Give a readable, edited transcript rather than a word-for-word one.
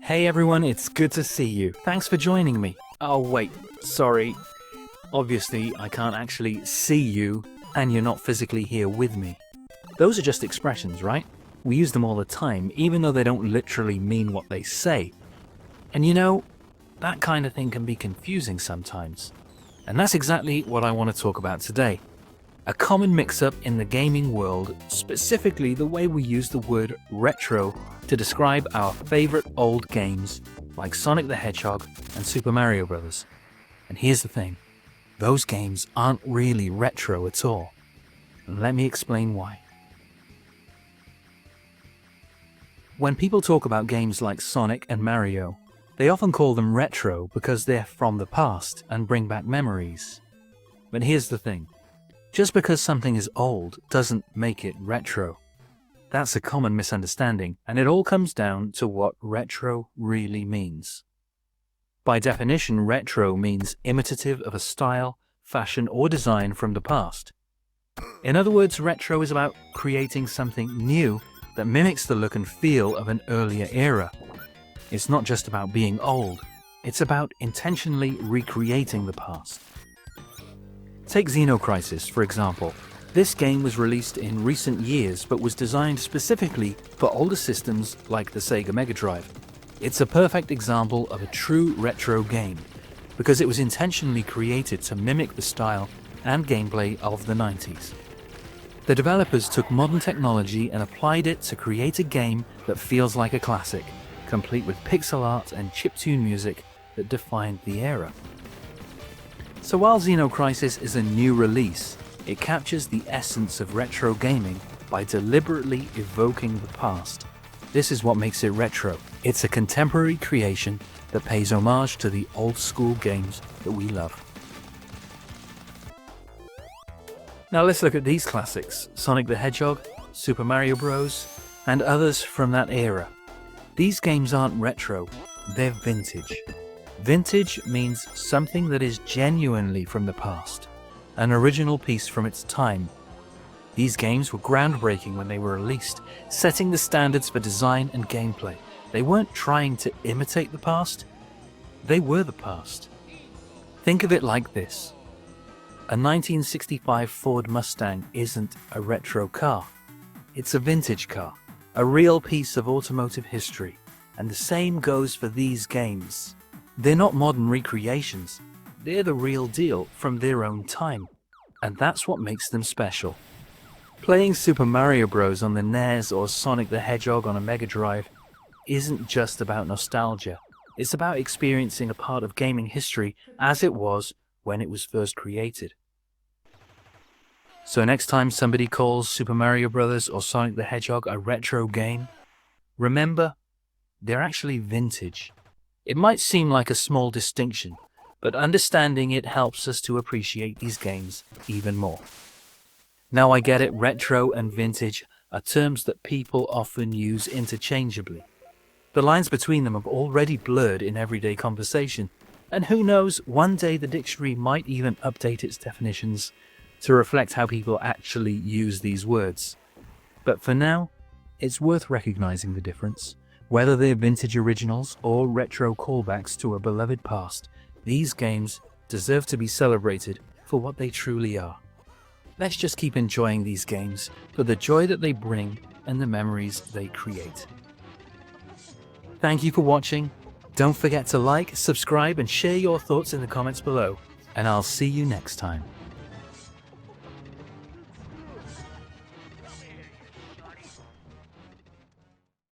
Hey everyone, it's good to see you. Thanks for joining me. Oh wait, sorry. Obviously, I can't actually see you, and you're not physically here with me. Those are just expressions, right? We use them all the time, even though they don't literally mean what they say. And you know, that kind of thing can be confusing sometimes. And that's exactly what I want to talk about today. A common mix-up in the gaming world, specifically the way we use the word retro to describe our favorite old games like Sonic the Hedgehog and Super Mario Bros. And here's the thing, those games aren't really retro at all. And let me explain why. When people talk about games like Sonic and Mario, they often call them retro because they're from the past and bring back memories. But here's the thing. Just because something is old doesn't make it retro. That's a common misunderstanding, and it all comes down to what retro really means. By definition, retro means imitative of a style, fashion, or design from the past. In other words, retro is about creating something new that mimics the look and feel of an earlier era. It's not just about being old, it's about intentionally recreating the past. Take Xeno Crisis, for example. This game was released in recent years but was designed specifically for older systems like the Sega Mega Drive. It's a perfect example of a true retro game because it was intentionally created to mimic the style and gameplay of the 90s. The developers took modern technology and applied it to create a game that feels like a classic, complete with pixel art and chiptune music that defined the era. So while Xeno Crisis is a new release, it captures the essence of retro gaming by deliberately evoking the past. This is what makes it retro. It's a contemporary creation that pays homage to the old school games that we love. Now let's look at these classics, Sonic the Hedgehog, Super Mario Bros, and others from that era. These games aren't retro, they're vintage. Vintage means something that is genuinely from the past, an original piece from its time. These games were groundbreaking when they were released, setting the standards for design and gameplay. They weren't trying to imitate the past, they were the past. Think of it like this. A 1965 Ford Mustang isn't a retro car, it's a vintage car, a real piece of automotive history. And the same goes for these games. They're not modern recreations, they're the real deal from their own time, and that's what makes them special. Playing Super Mario Bros. On the NES or Sonic the Hedgehog on a Mega Drive isn't just about nostalgia, it's about experiencing a part of gaming history as it was when it was first created. So next time somebody calls Super Mario Bros. Or Sonic the Hedgehog a retro game, remember, they're actually vintage. It might seem like a small distinction, but understanding it helps us to appreciate these games even more. Now I get it, retro and vintage are terms that people often use interchangeably. The lines between them have already blurred in everyday conversation, and who knows, one day the dictionary might even update its definitions to reflect how people actually use these words. But for now, it's worth recognizing the difference. Whether they're vintage originals or retro callbacks to a beloved past, these games deserve to be celebrated for what they truly are. Let's just keep enjoying these games for the joy that they bring and the memories they create. Thank you for watching. Don't forget to like, subscribe, and share your thoughts in the comments below, and I'll see you next time.